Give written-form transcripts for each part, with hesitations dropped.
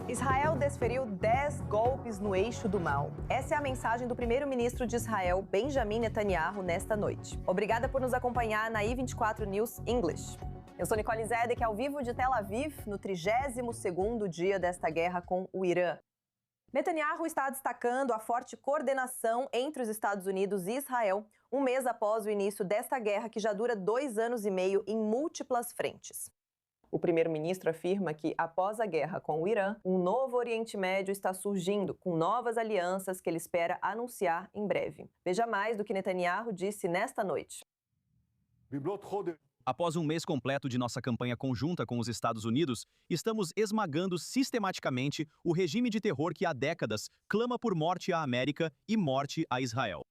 Israel desferiu 10 golpes no eixo do mal. Essa é a mensagem do primeiro-ministro de Israel, Benjamin Netanyahu, nesta noite. Obrigada por nos acompanhar na I24 News English. Eu sou Nicole Zedek, ao vivo de Tel Aviv, no 32º dia desta guerra com o Irã. Netanyahu está destacando a forte coordenação entre os Estados Unidos e Israel, um mês após o início desta guerra que já dura 2 anos e meio em múltiplas frentes. O primeiro-ministro afirma que, após a guerra com o Irã, um novo Oriente Médio está surgindo, com novas alianças que ele espera anunciar em breve. Veja mais do que Netanyahu disse nesta noite. Após um mês completo de nossa campanha conjunta com os Estados Unidos, estamos esmagando sistematicamente o regime de terror que há décadas clama por morte à América e morte a Israel.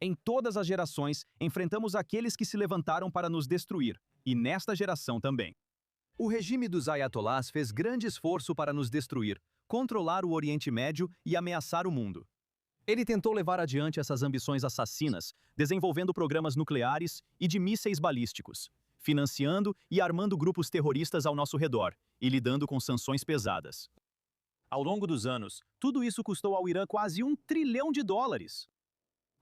Em todas as gerações, enfrentamos aqueles que se levantaram para nos destruir, e nesta geração também. O regime dos ayatolás fez grande esforço para nos destruir, controlar o Oriente Médio e ameaçar o mundo. Ele tentou levar adiante essas ambições assassinas, desenvolvendo programas nucleares e de mísseis balísticos, financiando e armando grupos terroristas ao nosso redor e lidando com sanções pesadas. Ao longo dos anos, tudo isso custou ao Irã quase $1 trilhão.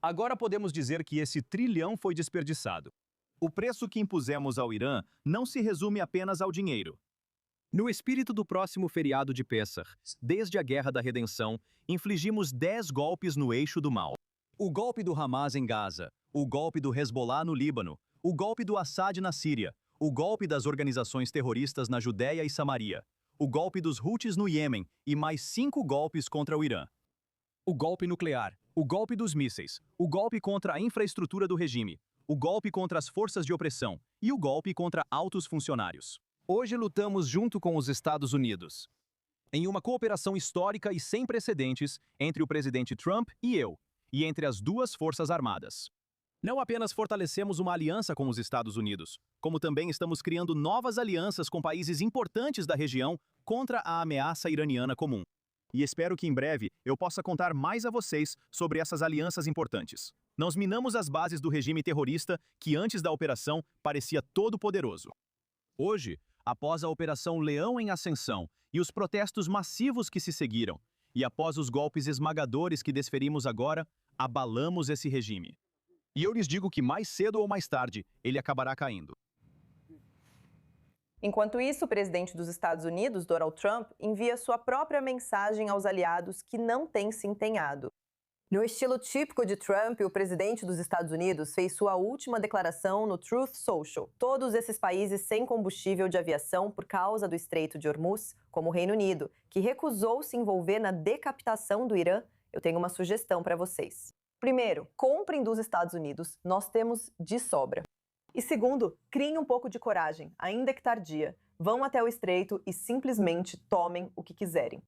Agora podemos dizer que esse trilhão foi desperdiçado. O preço que impusemos ao Irã não se resume apenas ao dinheiro. No espírito do próximo feriado de Pessah, desde a Guerra da Redenção, infligimos 10 golpes no eixo do mal. O golpe do Hamas em Gaza, o golpe do Hezbollah no Líbano, o golpe do Assad na Síria, o golpe das organizações terroristas na Judéia e Samaria, o golpe dos Houthis no Iêmen e mais 5 golpes contra o Irã. O golpe nuclear, o golpe dos mísseis, o golpe contra a infraestrutura do regime, o golpe contra as forças de opressão e o golpe contra altos funcionários. Hoje lutamos junto com os Estados Unidos, em uma cooperação histórica e sem precedentes entre o presidente Trump e eu, e entre as duas forças armadas. Não apenas fortalecemos uma aliança com os Estados Unidos, como também estamos criando novas alianças com países importantes da região contra a ameaça iraniana comum. E espero que em breve eu possa contar mais a vocês sobre essas alianças importantes. Nós minamos as bases do regime terrorista que antes da operação parecia todo-poderoso. Hoje, após a Operação Leão em Ascensão e os protestos massivos que se seguiram, e após os golpes esmagadores que desferimos agora, abalamos esse regime. E eu lhes digo que mais cedo ou mais tarde, ele acabará caindo. Enquanto isso, o presidente dos Estados Unidos, Donald Trump, envia sua própria mensagem aos aliados que não têm se empenhado. No estilo típico de Trump, o presidente dos Estados Unidos fez sua última declaração no Truth Social. Todos esses países sem combustível de aviação por causa do Estreito de Hormuz, como o Reino Unido, que recusou se envolver na decapitação do Irã, eu tenho uma sugestão para vocês. Primeiro, comprem dos Estados Unidos, nós temos de sobra. E segundo, criem um pouco de coragem, ainda que tardia. Vão até o Estreito e simplesmente tomem o que quiserem.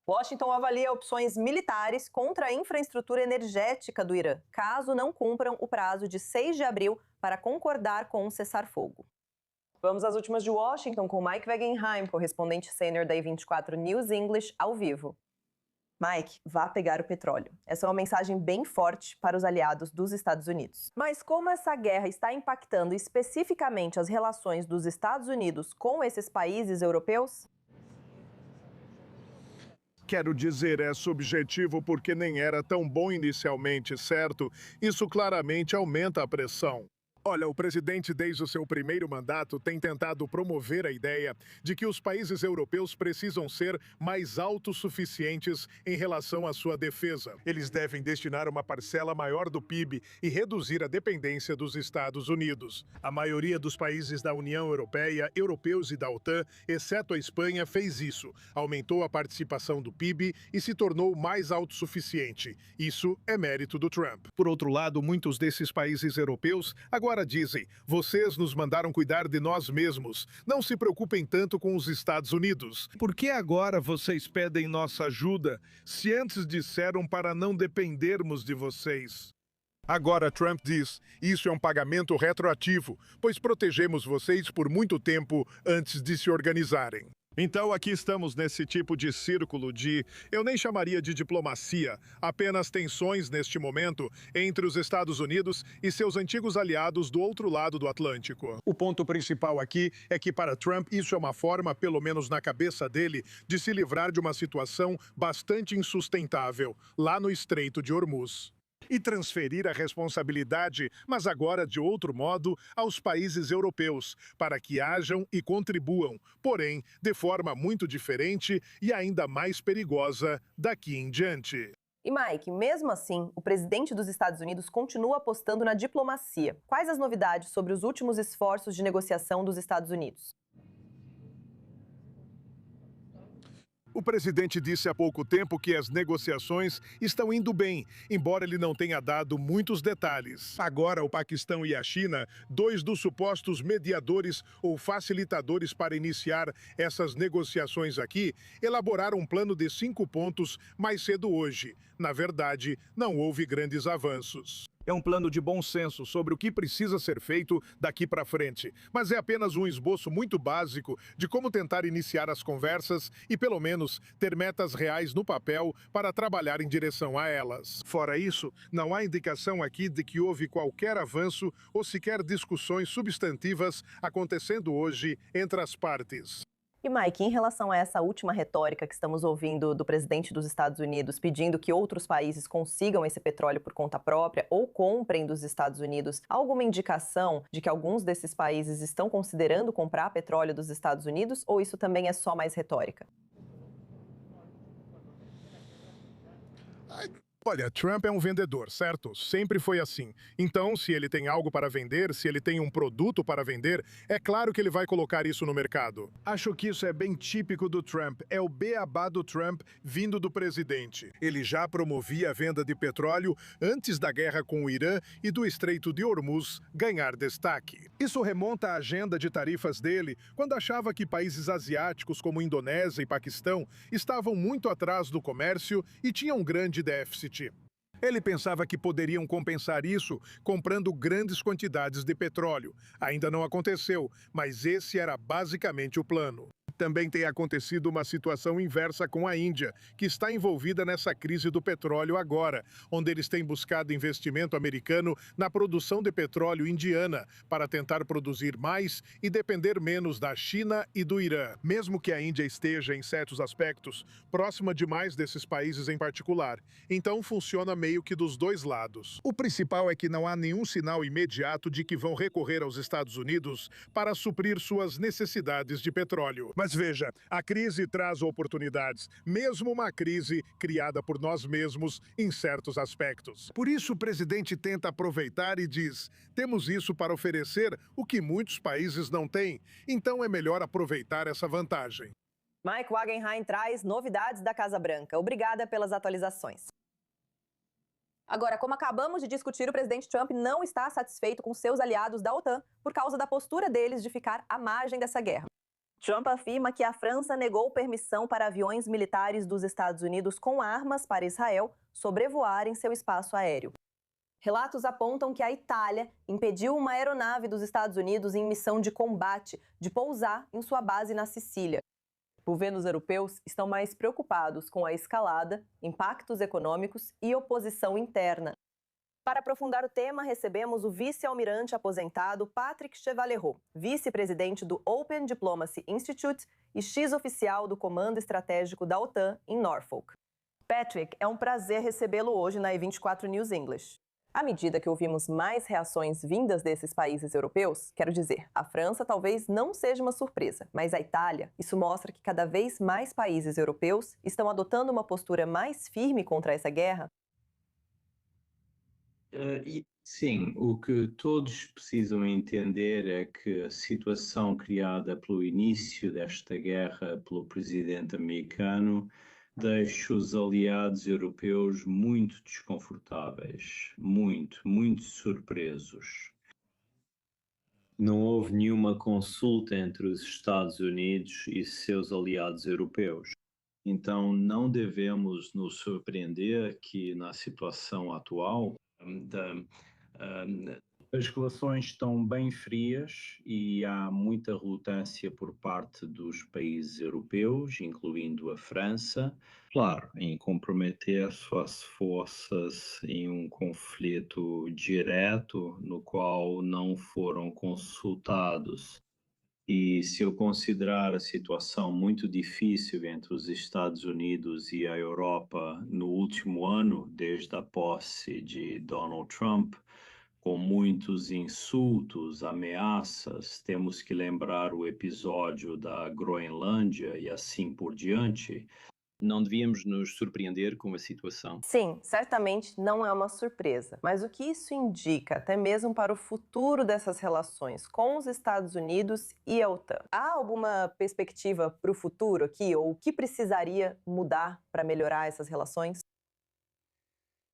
Washington avalia opções militares contra a infraestrutura energética do Irã, caso não cumpram o prazo de 6 de abril para concordar com um cessar-fogo. Vamos às últimas de Washington com Mike Wagenheim, correspondente sênior da I24 News English, ao vivo. Mike, vá pegar o petróleo. Essa é uma mensagem bem forte para os aliados dos Estados Unidos. Mas como essa guerra está impactando especificamente as relações dos Estados Unidos com esses países europeus? Quero dizer, é subjetivo porque nem era tão bom inicialmente, certo? Isso claramente aumenta a pressão. Olha, o presidente, desde o seu primeiro mandato, tem tentado promover a ideia de que os países europeus precisam ser mais autossuficientes em relação à sua defesa. Eles devem destinar uma parcela maior do PIB e reduzir a dependência dos Estados Unidos. A maioria dos países da União Europeia, europeus e da OTAN, exceto a Espanha, fez isso. Aumentou a participação do PIB e se tornou mais autossuficiente. Isso é mérito do Trump. Por outro lado, muitos desses países europeus agora dizem: vocês nos mandaram cuidar de nós mesmos. Não se preocupem tanto com os Estados Unidos. Por que agora vocês pedem nossa ajuda, se antes disseram para não dependermos de vocês? Agora Trump diz: isso é um pagamento retroativo, pois protegemos vocês por muito tempo antes de se organizarem. Então aqui estamos nesse tipo de círculo eu nem chamaria de diplomacia, apenas tensões neste momento entre os Estados Unidos e seus antigos aliados do outro lado do Atlântico. O ponto principal aqui é que para Trump isso é uma forma, pelo menos na cabeça dele, de se livrar de uma situação bastante insustentável, lá no Estreito de Hormuz. E transferir a responsabilidade, mas agora de outro modo, aos países europeus, para que hajam e contribuam, porém, de forma muito diferente e ainda mais perigosa daqui em diante. E Mike, mesmo assim, o presidente dos Estados Unidos continua apostando na diplomacia. Quais as novidades sobre os últimos esforços de negociação dos Estados Unidos? O presidente disse há pouco tempo que as negociações estão indo bem, embora ele não tenha dado muitos detalhes. Agora, o Paquistão e a China, dois dos supostos mediadores ou facilitadores para iniciar essas negociações aqui, elaboraram um plano de 5 pontos mais cedo hoje. Na verdade, não houve grandes avanços. É um plano de bom senso sobre o que precisa ser feito daqui para frente, mas é apenas um esboço muito básico de como tentar iniciar as conversas e, pelo menos, ter metas reais no papel para trabalhar em direção a elas. Fora isso, não há indicação aqui de que houve qualquer avanço ou sequer discussões substantivas acontecendo hoje entre as partes. E Mike, em relação a essa última retórica que estamos ouvindo do presidente dos Estados Unidos pedindo que outros países consigam esse petróleo por conta própria ou comprem dos Estados Unidos, há alguma indicação de que alguns desses países estão considerando comprar petróleo dos Estados Unidos ou isso também é só mais retórica? Olha, Trump é um vendedor, certo? Sempre foi assim. Então, se ele tem algo para vender, se ele tem um produto para vender, é claro que ele vai colocar isso no mercado. Acho que isso é bem típico do Trump. É o beabá do Trump vindo do presidente. Ele já promovia a venda de petróleo antes da guerra com o Irã e do Estreito de Hormuz ganhar destaque. Isso remonta à agenda de tarifas dele, quando achava que países asiáticos como Indonésia e Paquistão estavam muito atrás do comércio e tinham um grande déficit. Ele pensava que poderiam compensar isso comprando grandes quantidades de petróleo. Ainda não aconteceu, mas esse era basicamente o plano. Também tem acontecido uma situação inversa com a Índia, que está envolvida nessa crise do petróleo agora, onde eles têm buscado investimento americano na produção de petróleo indiana para tentar produzir mais e depender menos da China e do Irã. Mesmo que a Índia esteja, em certos aspectos, próxima demais desses países em particular. Então funciona meio que dos dois lados. O principal é que não há nenhum sinal imediato de que vão recorrer aos Estados Unidos para suprir suas necessidades de petróleo. Mas veja, a crise traz oportunidades, mesmo uma crise criada por nós mesmos em certos aspectos. Por isso o presidente tenta aproveitar e diz: temos isso para oferecer o que muitos países não têm, então é melhor aproveitar essa vantagem. Mike Wagenheim traz novidades da Casa Branca. Obrigada pelas atualizações. Agora, como acabamos de discutir, o presidente Trump não está satisfeito com seus aliados da OTAN por causa da postura deles de ficar à margem dessa guerra. Trump afirma que a França negou permissão para aviões militares dos Estados Unidos com armas para Israel sobrevoarem seu espaço aéreo. Relatos apontam que a Itália impediu uma aeronave dos Estados Unidos em missão de combate de pousar em sua base na Sicília. Governos europeus estão mais preocupados com a escalada, impactos econômicos e oposição interna. Para aprofundar o tema, recebemos o vice-almirante aposentado Patrick Chevaleroux, vice-presidente do Open Diplomacy Institute e ex-oficial do Comando Estratégico da OTAN em Norfolk. Patrick, é um prazer recebê-lo hoje na E24 News English. À medida que ouvimos mais reações vindas desses países europeus, quero dizer, a França talvez não seja uma surpresa, mas a Itália, isso mostra que cada vez mais países europeus estão adotando uma postura mais firme contra essa guerra? Sim, o que todos precisam entender é que a situação criada pelo início desta guerra pelo presidente americano deixa os aliados europeus muito desconfortáveis, muito surpresos. Não houve nenhuma consulta entre os Estados Unidos e seus aliados europeus. Então, não devemos nos surpreender que, na situação atual, As relações estão bem frias e há muita relutância por parte dos países europeus, incluindo a França, claro, em comprometer suas forças em um conflito direto no qual não foram consultados. E se eu considerar a situação muito difícil entre os Estados Unidos e a Europa no último ano, desde a posse de Donald Trump, com muitos insultos, ameaças, temos que lembrar o episódio da Groenlândia e assim por diante. Não devíamos nos surpreender com a situação. Sim, certamente não é uma surpresa, mas o que isso indica, até mesmo para o futuro dessas relações com os Estados Unidos e a OTAN? Há alguma perspectiva para o futuro aqui, ou o que precisaria mudar para melhorar essas relações?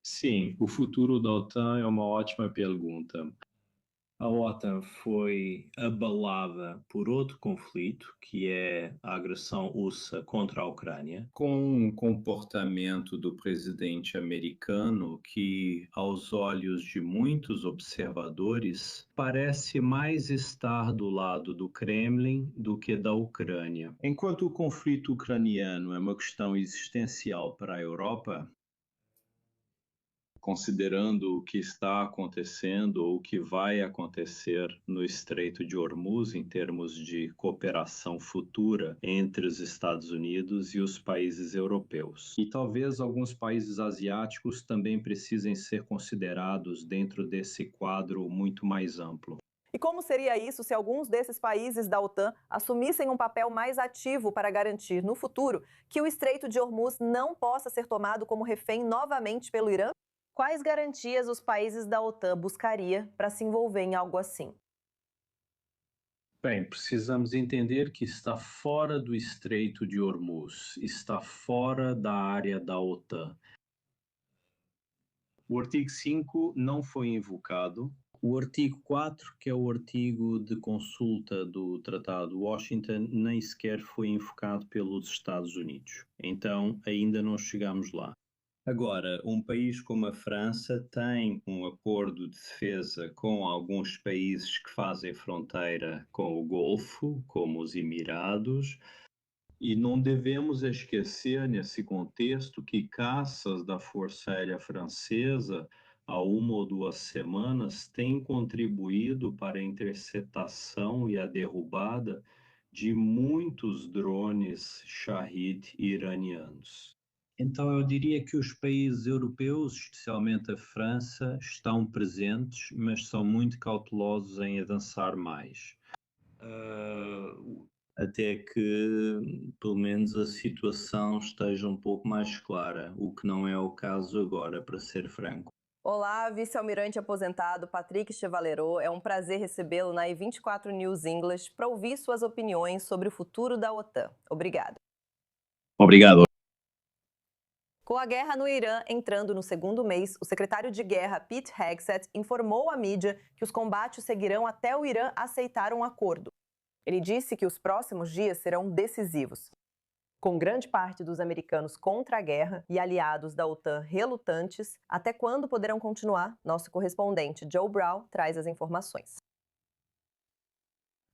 Sim, o futuro da OTAN é uma ótima pergunta. A OTAN foi abalada por outro conflito, que é a agressão russa contra a Ucrânia, com um comportamento do presidente americano que, aos olhos de muitos observadores, parece mais estar do lado do Kremlin do que da Ucrânia. Enquanto o conflito ucraniano é uma questão existencial para a Europa, considerando o que está acontecendo ou o que vai acontecer no Estreito de Hormuz em termos de cooperação futura entre os Estados Unidos e os países europeus. E talvez alguns países asiáticos também precisem ser considerados dentro desse quadro muito mais amplo. E como seria isso se alguns desses países da OTAN assumissem um papel mais ativo para garantir, no futuro, que o Estreito de Hormuz não possa ser tomado como refém novamente pelo Irã? Quais garantias os países da OTAN buscaria para se envolver em algo assim? Bem, precisamos entender que está fora do Estreito de Hormuz, está fora da área da OTAN. O artigo 5 não foi invocado. O artigo 4, que é o artigo de consulta do Tratado de Washington, nem sequer foi invocado pelos Estados Unidos. Então, ainda não chegamos lá. Agora, um país como a França tem um acordo de defesa com alguns países que fazem fronteira com o Golfo, como os Emirados, e não devemos esquecer, nesse contexto, que caças da Força Aérea Francesa, há 1 ou 2 semanas, têm contribuído para a interceptação e a derrubada de muitos drones Shahed iranianos. Então, eu diria que os países europeus, especialmente a França, estão presentes, mas são muito cautelosos em avançar mais. Até que, pelo menos, a situação esteja um pouco mais clara, o que não é o caso agora, para ser franco. Olá, vice-almirante aposentado Patrick Chevalereau. É um prazer recebê-lo na I24 News English para ouvir suas opiniões sobre o futuro da OTAN. Obrigada. Obrigado. Com a guerra no Irã entrando no segundo mês, o secretário de Guerra Pete Hegseth informou à mídia que os combates seguirão até o Irã aceitar um acordo. Ele disse que os próximos dias serão decisivos. Com grande parte dos americanos contra a guerra e aliados da OTAN relutantes, até quando poderão continuar? Nosso correspondente Joe Brown traz as informações.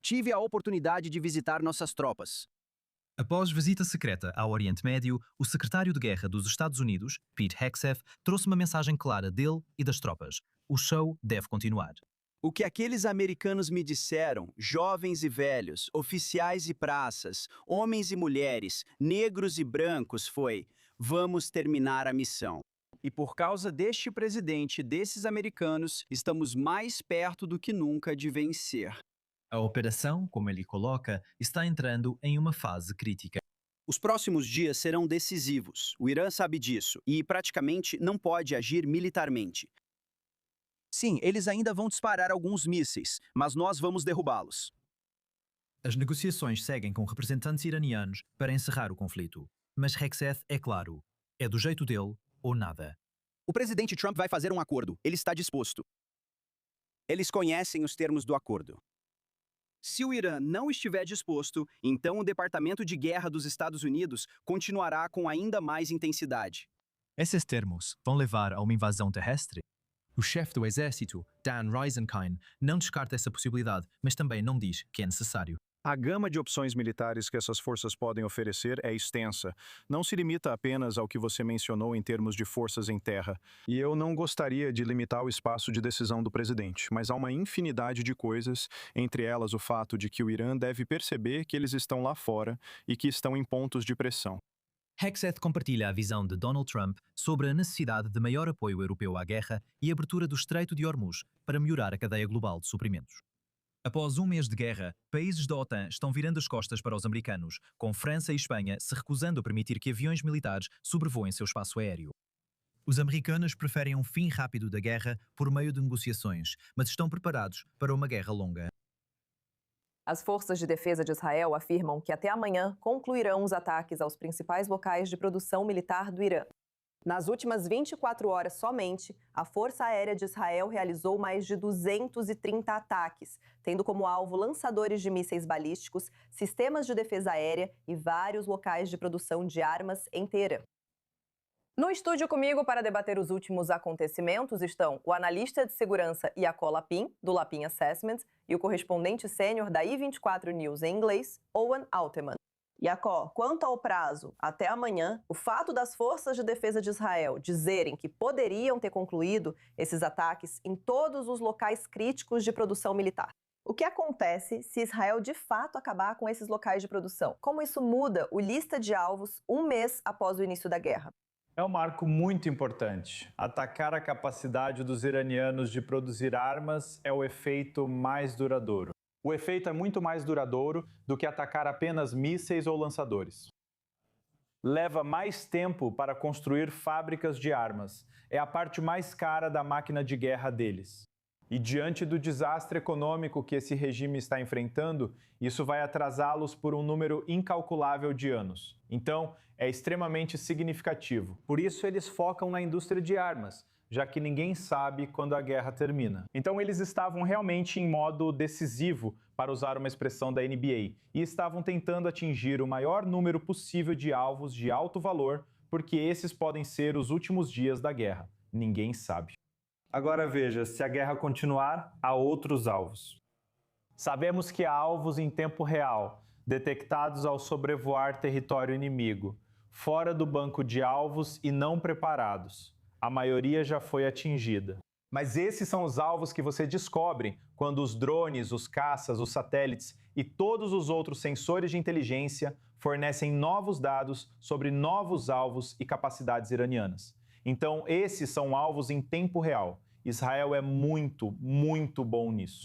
Tive a oportunidade de visitar nossas tropas. Após visita secreta ao Oriente Médio, o secretário de Guerra dos Estados Unidos, Pete Hegseth, trouxe uma mensagem clara dele e das tropas. O show deve continuar. O que aqueles americanos me disseram, jovens e velhos, oficiais e praças, homens e mulheres, negros e brancos, foi: vamos terminar a missão. E por causa deste presidente, desses americanos, estamos mais perto do que nunca de vencer. A operação, como ele coloca, está entrando em uma fase crítica. Os próximos dias serão decisivos. O Irã sabe disso e praticamente não pode agir militarmente. Sim, eles ainda vão disparar alguns mísseis, mas nós vamos derrubá-los. As negociações seguem com representantes iranianos para encerrar o conflito. Mas Hegseth é claro, é do jeito dele ou nada. O presidente Trump vai fazer um acordo. Ele está disposto. Eles conhecem os termos do acordo. Se o Irã não estiver disposto, então o Departamento de Guerra dos Estados Unidos continuará com ainda mais intensidade. Esses termos vão levar a uma invasão terrestre? O chefe do exército, Dan Reisenkind, não descarta essa possibilidade, mas também não diz que é necessário. A gama de opções militares que essas forças podem oferecer é extensa. Não se limita apenas ao que você mencionou em termos de forças em terra. E eu não gostaria de limitar o espaço de decisão do presidente, mas há uma infinidade de coisas, entre elas o fato de que o Irã deve perceber que eles estão lá fora e que estão em pontos de pressão. Hegseth compartilha a visão de Donald Trump sobre a necessidade de maior apoio europeu à guerra e abertura do Estreito de Hormuz para melhorar a cadeia global de suprimentos. Após um mês de guerra, países da OTAN estão virando as costas para os americanos, com França e Espanha se recusando a permitir que aviões militares sobrevoem seu espaço aéreo. Os americanos preferem um fim rápido da guerra por meio de negociações, mas estão preparados para uma guerra longa. As forças de defesa de Israel afirmam que até amanhã concluirão os ataques aos principais locais de produção militar do Irã. Nas últimas 24 horas somente, a Força Aérea de Israel realizou mais de 230 ataques, tendo como alvo lançadores de mísseis balísticos, sistemas de defesa aérea e vários locais de produção de armas em Teherã. No estúdio comigo para debater os últimos acontecimentos estão o analista de segurança Yaakov Lapin, do Lapin Assessment, e o correspondente sênior da I24 News em inglês, Owen Altman. Yaakov, quanto ao prazo, até amanhã, o fato das forças de defesa de Israel dizerem que poderiam ter concluído esses ataques em todos os locais críticos de produção militar. O que acontece se Israel de fato acabar com esses locais de produção? Como isso muda o lista de alvos um mês após o início da guerra? É um marco muito importante. Atacar a capacidade dos iranianos de produzir armas é o efeito mais duradouro. O efeito é muito mais duradouro do que atacar apenas mísseis ou lançadores. Leva mais tempo para construir fábricas de armas. É a parte mais cara da máquina de guerra deles. E diante do desastre econômico que esse regime está enfrentando, isso vai atrasá-los por um número incalculável de anos. Então, é extremamente significativo. Por isso, eles focam na indústria de armas, já que ninguém sabe quando a guerra termina. Então eles estavam realmente em modo decisivo, para usar uma expressão da NBA, e estavam tentando atingir o maior número possível de alvos de alto valor, porque esses podem ser os últimos dias da guerra. Ninguém sabe. Agora veja, se a guerra continuar, há outros alvos. Sabemos que há alvos em tempo real, detectados ao sobrevoar território inimigo, fora do banco de alvos e não preparados. A maioria já foi atingida. Mas esses são os alvos que você descobre quando os drones, os caças, os satélites e todos os outros sensores de inteligência fornecem novos dados sobre novos alvos e capacidades iranianas. Então, esses são alvos em tempo real. Israel é muito, muito bom nisso.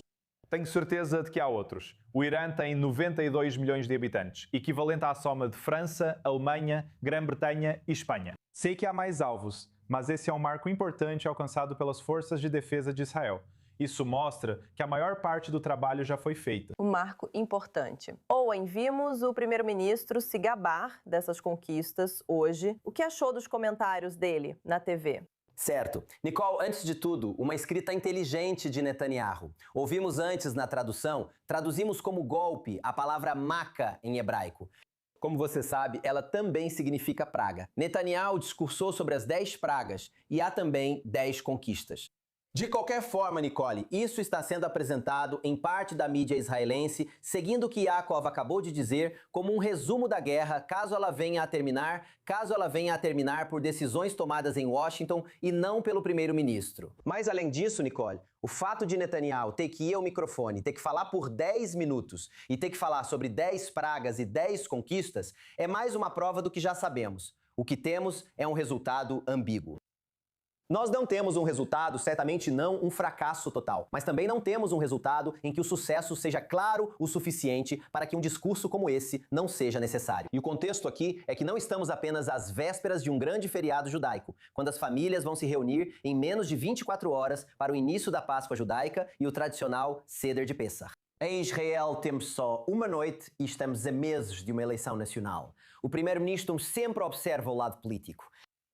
Tenho certeza de que há outros. O Irã tem 92 milhões de habitantes, equivalente à soma de França, Alemanha, Grã-Bretanha e Espanha. Sei que há mais alvos, mas esse é um marco importante alcançado pelas forças de defesa de Israel. Isso mostra que a maior parte do trabalho já foi feita. Um marco importante. Owen, vimos o primeiro-ministro se gabar dessas conquistas hoje. O que achou dos comentários dele na TV? Certo. Nicole, antes de tudo, uma escrita inteligente de Netanyahu. Ouvimos antes na tradução, traduzimos como golpe a palavra maca em hebraico. Como você sabe, ela também significa praga. Netanyahu discursou sobre as 10 pragas e há também 10 conquistas. De qualquer forma, Nicole, isso está sendo apresentado em parte da mídia israelense, seguindo o que Yaakov acabou de dizer, como um resumo da guerra, caso ela venha a terminar por decisões tomadas em Washington e não pelo primeiro-ministro. Mas além disso, Nicole, o fato de Netanyahu ter que ir ao microfone, ter que falar por 10 minutos e ter que falar sobre 10 pragas e 10 conquistas é mais uma prova do que já sabemos. O que temos é um resultado ambíguo. Nós não temos um resultado, certamente não um fracasso total, mas também não temos um resultado em que o sucesso seja claro o suficiente para que um discurso como esse não seja necessário. E o contexto aqui é que não estamos apenas às vésperas de um grande feriado judaico, quando as famílias vão se reunir em menos de 24 horas para o início da Páscoa judaica e o tradicional Seder de Pessah. Em Israel temos só uma noite e estamos a meses de uma eleição nacional. O primeiro-ministro sempre observa o lado político.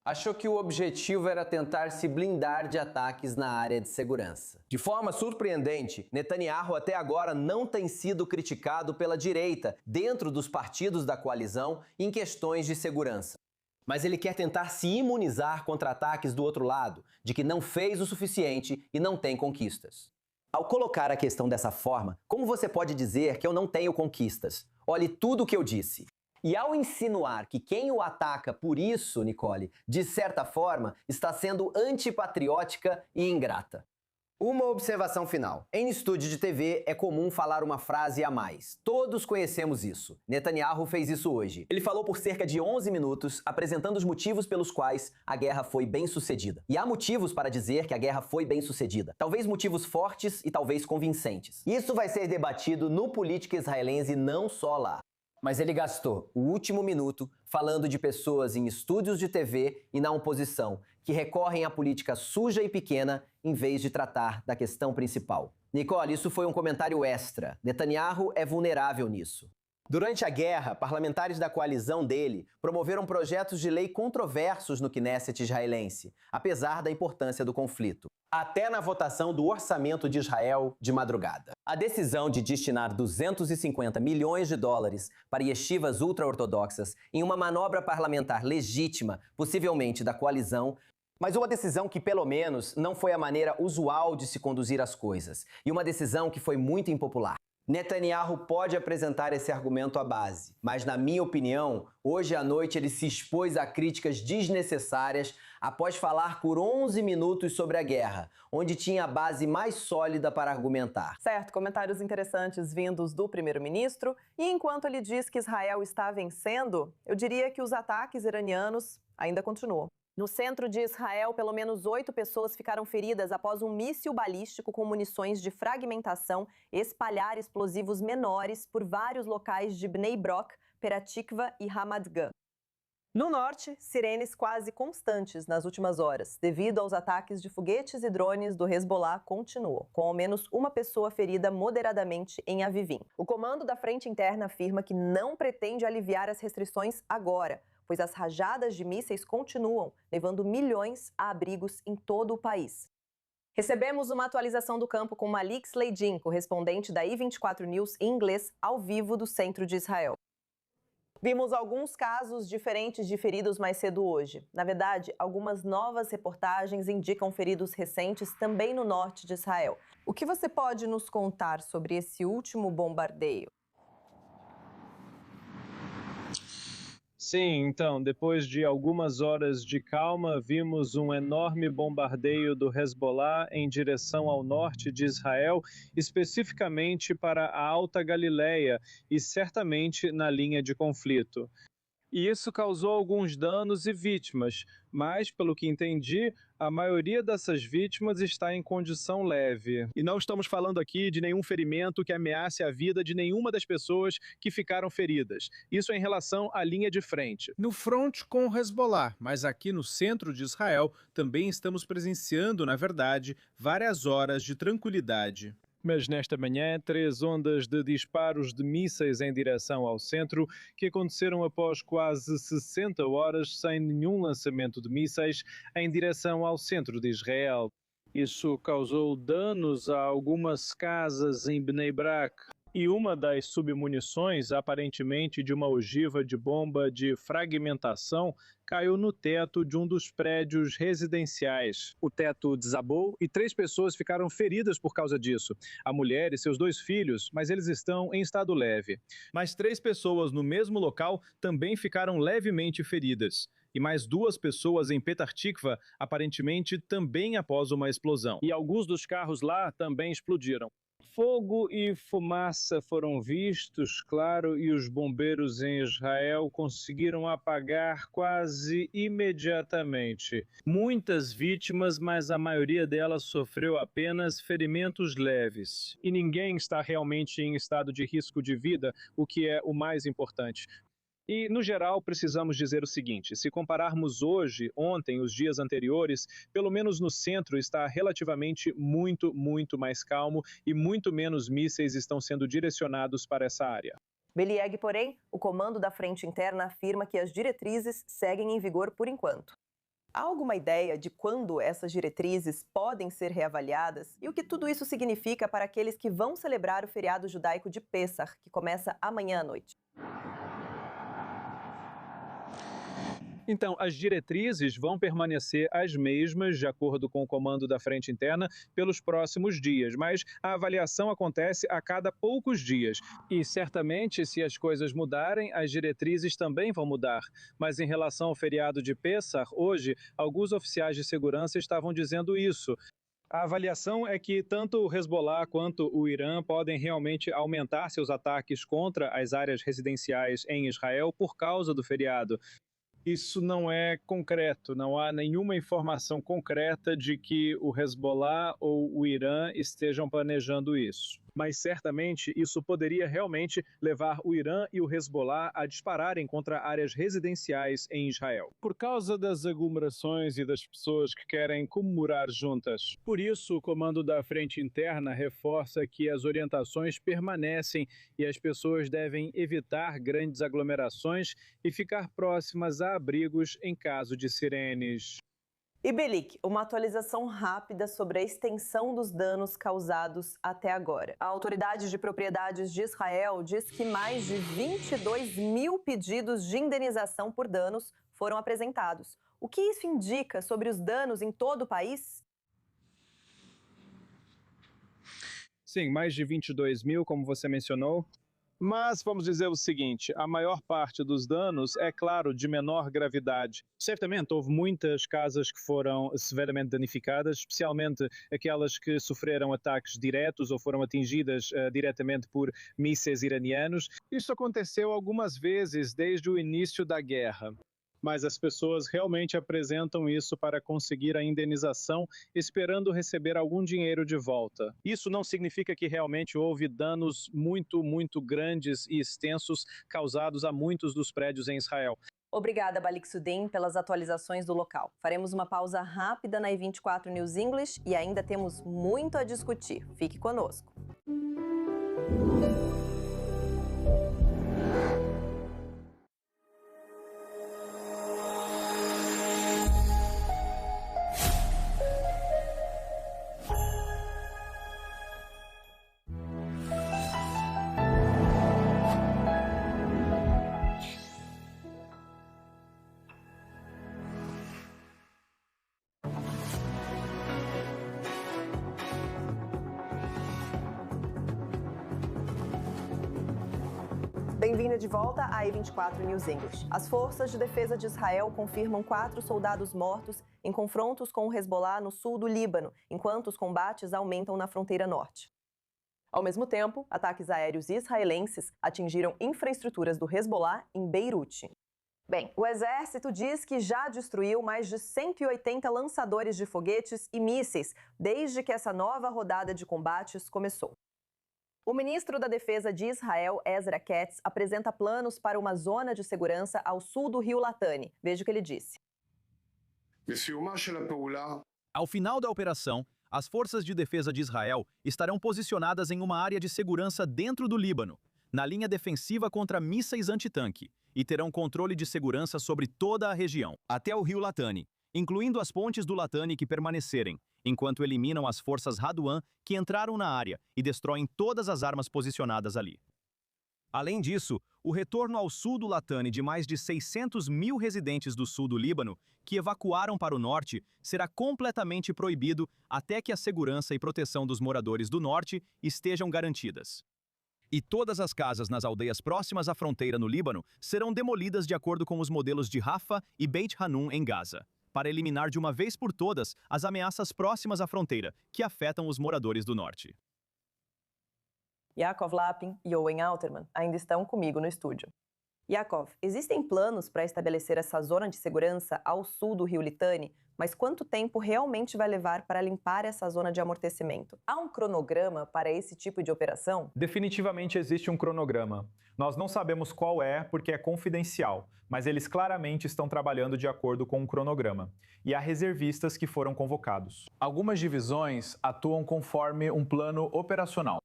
Achou que o objetivo era tentar se blindar de ataques na área de segurança. De forma surpreendente, Netanyahu até agora não tem sido criticado pela direita dentro dos partidos da coalizão em questões de segurança. Mas ele quer tentar se imunizar contra ataques do outro lado, de que não fez o suficiente e não tem conquistas. Ao colocar a questão dessa forma, como você pode dizer que eu não tenho conquistas? Olhe tudo o que eu disse. E ao insinuar que quem o ataca por isso, Nicole, de certa forma, está sendo antipatriótica e ingrata. Uma observação final. Em estúdio de TV é comum falar uma frase a mais. Todos conhecemos isso. Netanyahu fez isso hoje. Ele falou por cerca de 11 minutos, apresentando os motivos pelos quais a guerra foi bem sucedida. E há motivos para dizer que a guerra foi bem sucedida. Talvez motivos fortes e talvez convincentes. Isso vai ser debatido no Política Israelense, não só lá. Mas ele gastou o último minuto falando de pessoas em estúdios de TV e na oposição, que recorrem à política suja e pequena em vez de tratar da questão principal. Nicole, isso foi um comentário extra. Netanyahu é vulnerável nisso. Durante a guerra, parlamentares da coalizão dele promoveram projetos de lei controversos no Knesset israelense, apesar da importância do conflito. Até na votação do orçamento de Israel de madrugada. A decisão de destinar 250 milhões de dólares para yeshivas ultra-ortodoxas em uma manobra parlamentar legítima, possivelmente da coalizão, mas uma decisão que, pelo menos, não foi a maneira usual de se conduzir as coisas, e uma decisão que foi muito impopular. Netanyahu pode apresentar esse argumento à base, mas, na minha opinião, hoje à noite ele se expôs a críticas desnecessárias após falar por 11 minutos sobre a guerra, onde tinha a base mais sólida para argumentar. Certo, comentários interessantes vindos do primeiro-ministro, e enquanto ele diz que Israel está vencendo, eu diria que os ataques iranianos ainda continuam. No centro de Israel, pelo menos 8 pessoas ficaram feridas após um míssil balístico com munições de fragmentação espalhar explosivos menores por vários locais de Bnei Brak, Peratikva e Ramat Gan. No norte, sirenes quase constantes nas últimas horas, devido aos ataques de foguetes e drones do Hezbollah continuam, com ao menos uma pessoa ferida moderadamente em Avivim. O comando da Frente Interna afirma que não pretende aliviar as restrições agora, pois as rajadas de mísseis continuam, levando milhões a abrigos em todo o país. Recebemos uma atualização do campo com Malik Sleidin, correspondente da I24 News em inglês, ao vivo do centro de Israel. Vimos alguns casos diferentes de feridos mais cedo hoje. Na verdade, algumas novas reportagens indicam feridos recentes também no norte de Israel. O que você pode nos contar sobre esse último bombardeio? Sim, então, depois de algumas horas de calma, vimos um enorme bombardeio do Hezbollah em direção ao norte de Israel, especificamente para a Alta Galileia e certamente na linha de conflito. E isso causou alguns danos e vítimas, mas, pelo que entendi, a maioria dessas vítimas está em condição leve. E não estamos falando aqui de nenhum ferimento que ameace a vida de nenhuma das pessoas que ficaram feridas. Isso é em relação à linha de frente. No fronte com o Hezbollah, mas aqui no centro de Israel também estamos presenciando, na verdade, várias horas de tranquilidade. Mas nesta manhã, 3 ondas de disparos de mísseis em direção ao centro, que aconteceram após quase 60 horas sem nenhum lançamento de mísseis em direção ao centro de Israel. Isso causou danos a algumas casas em Bnei Brak. E uma das submunições, aparentemente de uma ogiva de bomba de fragmentação, caiu no teto de um dos prédios residenciais. O teto desabou e 3 pessoas ficaram feridas por causa disso. A mulher e seus 2 filhos, mas eles estão em estado leve. Mas 3 pessoas no mesmo local também ficaram levemente feridas. E mais 2 pessoas em Petah Tikva, aparentemente também após uma explosão. E alguns dos carros lá também explodiram. Fogo e fumaça foram vistos, claro, e os bombeiros em Israel conseguiram apagar quase imediatamente. Muitas vítimas, mas a maioria delas sofreu apenas ferimentos leves. E ninguém está realmente em estado de risco de vida, o que é o mais importante. E, no geral, precisamos dizer o seguinte: se compararmos hoje, ontem, os dias anteriores, pelo menos no centro está relativamente muito mais calmo e muito menos mísseis estão sendo direcionados para essa área. Belieg, porém, o comando da Frente Interna afirma que as diretrizes seguem em vigor por enquanto. Há alguma ideia de quando essas diretrizes podem ser reavaliadas e o que tudo isso significa para aqueles que vão celebrar o feriado judaico de Pessach, que começa amanhã à noite? Então, as diretrizes vão permanecer as mesmas, de acordo com o comando da Frente Interna, pelos próximos dias, mas a avaliação acontece a cada poucos dias. E certamente, se as coisas mudarem, as diretrizes também vão mudar. Mas em relação ao feriado de Pessah, hoje, alguns oficiais de segurança estavam dizendo isso. A avaliação é que tanto o Hezbollah quanto o Irã podem realmente aumentar seus ataques contra as áreas residenciais em Israel por causa do feriado. Isso não é concreto, não há nenhuma informação concreta de que o Hezbollah ou o Irã estejam planejando isso. Mas certamente isso poderia realmente levar o Irã e o Hezbollah a dispararem contra áreas residenciais em Israel, por causa das aglomerações e das pessoas que querem comemorar juntas. Por isso, o comando da Frente Interna reforça que as orientações permanecem e as pessoas devem evitar grandes aglomerações e ficar próximas a abrigos em caso de sirenes. E Belik, uma atualização rápida sobre a extensão dos danos causados até agora. A Autoridade de Propriedades de Israel diz que mais de 22 mil pedidos de indenização por danos foram apresentados. O que isso indica sobre os danos em todo o país? Sim, mais de 22 mil, como você mencionou. Mas vamos dizer o seguinte, a maior parte dos danos é, claro, de menor gravidade. Certamente houve muitas casas que foram severamente danificadas, especialmente aquelas que sofreram ataques diretos ou foram atingidas diretamente por mísseis iranianos. Isso aconteceu algumas vezes desde o início da guerra. Mas as pessoas realmente apresentam isso para conseguir a indenização, esperando receber algum dinheiro de volta. Isso não significa que realmente houve danos muito grandes e extensos causados a muitos dos prédios em Israel. Obrigada, Balik Sudin, pelas atualizações do local. Faremos uma pausa rápida na I24 News English e ainda temos muito a discutir. Fique conosco. Bem-vinda de volta à I24 News English. As forças de defesa de Israel confirmam 4 soldados mortos em confrontos com o Hezbollah no sul do Líbano, enquanto os combates aumentam na fronteira norte. Ao mesmo tempo, ataques aéreos israelenses atingiram infraestruturas do Hezbollah em Beirute. Bem, o exército diz que já destruiu mais de 180 lançadores de foguetes e mísseis desde que essa nova rodada de combates começou. O ministro da Defesa de Israel, Ezra Katz, apresenta planos para uma zona de segurança ao sul do rio Litani. Veja o que ele disse. Ao final da operação, as forças de defesa de Israel estarão posicionadas em uma área de segurança dentro do Líbano, na linha defensiva contra mísseis antitanque, e terão controle de segurança sobre toda a região, até o rio Litani, incluindo as pontes do Litani que permanecerem, enquanto eliminam as forças Radwan que entraram na área e destroem todas as armas posicionadas ali. Além disso, o retorno ao sul do Litani de mais de 600 mil residentes do sul do Líbano, que evacuaram para o norte, será completamente proibido até que a segurança e proteção dos moradores do norte estejam garantidas. E todas as casas nas aldeias próximas à fronteira no Líbano serão demolidas de acordo com os modelos de Rafah e Beit Hanun em Gaza, para eliminar de uma vez por todas as ameaças próximas à fronteira, que afetam os moradores do norte. Yaakov Lapin e Owen Alterman ainda estão comigo no estúdio. Yaakov, existem planos para estabelecer essa zona de segurança ao sul do rio Litani, mas quanto tempo realmente vai levar para limpar essa zona de amortecimento? Há um cronograma para esse tipo de operação? Definitivamente existe um cronograma. Nós não sabemos qual é porque é confidencial, mas eles claramente estão trabalhando de acordo com um cronograma. E há reservistas que foram convocados. Algumas divisões atuam conforme um plano operacional.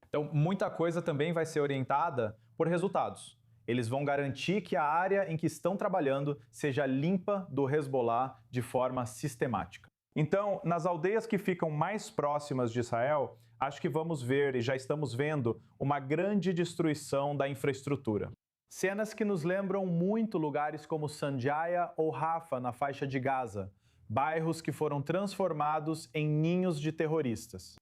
Então, muita coisa também vai ser orientada por resultados. Eles vão garantir que a área em que estão trabalhando seja limpa do Hezbollah de forma sistemática. Então, nas aldeias que ficam mais próximas de Israel, acho que vamos ver e já estamos vendo uma grande destruição da infraestrutura. Cenas que nos lembram muito lugares como Sanjaya ou Rafah, na faixa de Gaza, bairros que foram transformados em ninhos de terroristas.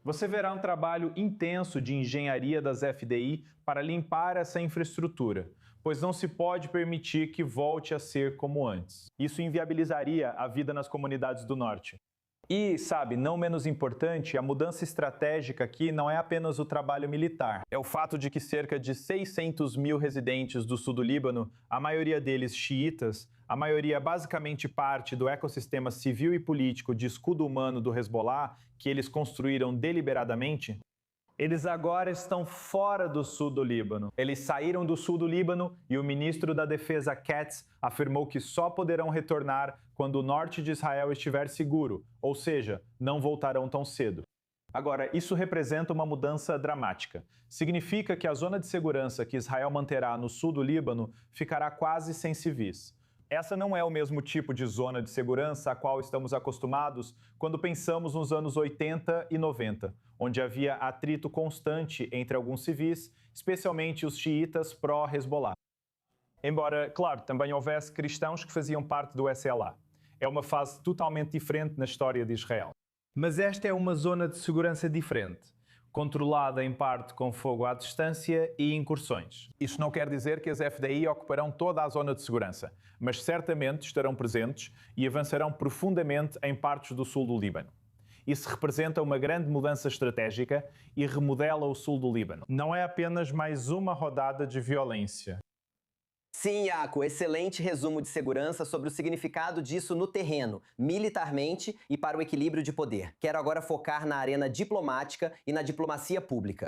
Você verá um trabalho intenso de engenharia das FDI para limpar essa infraestrutura, pois não se pode permitir que volte a ser como antes. Isso inviabilizaria a vida nas comunidades do norte. E, sabe, não menos importante, a mudança estratégica aqui não é apenas o trabalho militar. É o fato de que cerca de 600 mil residentes do sul do Líbano, a maioria deles xiitas, a maioria basicamente parte do ecossistema civil e político de escudo humano do Hezbollah, que eles construíram deliberadamente, eles agora estão fora do sul do Líbano. Eles saíram do sul do Líbano e o ministro da Defesa, Katz, afirmou que só poderão retornar quando o norte de Israel estiver seguro, ou seja, não voltarão tão cedo. Agora, isso representa uma mudança dramática. Significa que a zona de segurança que Israel manterá no sul do Líbano ficará quase sem civis. Essa não é o mesmo tipo de zona de segurança a qual estamos acostumados quando pensamos nos anos 80 e 90, onde havia atrito constante entre alguns civis, especialmente os xiitas pró-Hezbollah. Embora, claro, também houvesse cristãos que faziam parte do SLA. É uma fase totalmente diferente na história de Israel. Mas esta é uma zona de segurança diferente, controlada em parte com fogo à distância e incursões. Isso não quer dizer que as FDI ocuparão toda a zona de segurança, mas certamente estarão presentes e avançarão profundamente em partes do sul do Líbano. Isso representa uma grande mudança estratégica e remodela o sul do Líbano. Não é apenas mais uma rodada de violência. Sim, Iaco, excelente resumo de segurança sobre o significado disso no terreno, militarmente e para o equilíbrio de poder. Quero agora focar na arena diplomática e na diplomacia pública.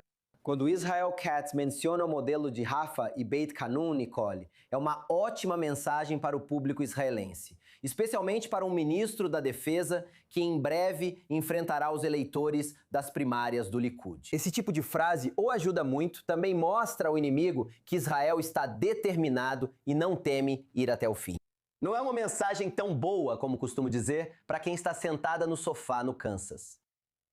Quando Israel Katz menciona o modelo de Rafah e Beit Hanun, Nicole, é uma ótima mensagem para o público israelense, especialmente para um ministro da Defesa que em breve enfrentará os eleitores das primárias do Likud. Esse tipo de frase ou ajuda muito, também mostra ao inimigo que Israel está determinado e não teme ir até o fim. Não é uma mensagem tão boa, como costumo dizer, para quem está sentada no sofá no Kansas.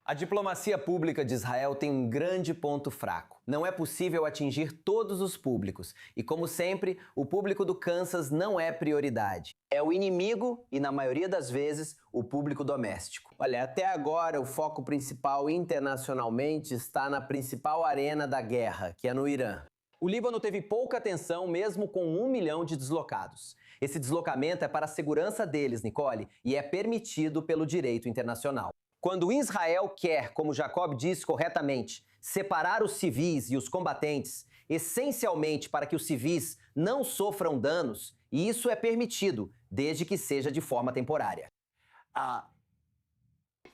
A diplomacia pública de Israel tem um grande ponto fraco. Não é possível atingir todos os públicos. E, como sempre, o público do Kansas não é prioridade. É o inimigo e, na maioria das vezes, o público doméstico. Olha, até agora o foco principal internacionalmente está na principal arena da guerra, que é no Irã. O Líbano teve pouca atenção, mesmo com 1 milhão de deslocados. Esse deslocamento é para a segurança deles, Nicole, e é permitido pelo direito internacional. Quando Israel quer, como Jacob disse corretamente, separar os civis e os combatentes, essencialmente para que os civis não sofram danos, e isso é permitido, desde que seja de forma temporária.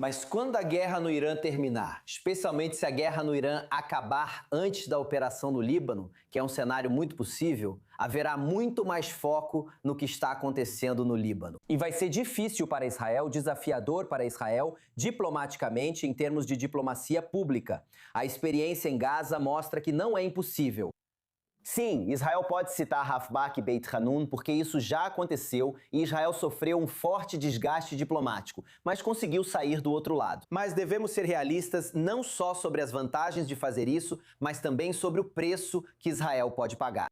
Mas quando a guerra no Irã terminar, especialmente se a guerra no Irã acabar antes da operação no Líbano, que é um cenário muito possível, haverá muito mais foco no que está acontecendo no Líbano. E vai ser difícil para Israel, desafiador para Israel, diplomaticamente, em termos de diplomacia pública. A experiência em Gaza mostra que não é impossível. Sim, Israel pode citar Rafah e Beit Hanun porque isso já aconteceu e Israel sofreu um forte desgaste diplomático, mas conseguiu sair do outro lado. Mas devemos ser realistas não só sobre as vantagens de fazer isso, mas também sobre o preço que Israel pode pagar.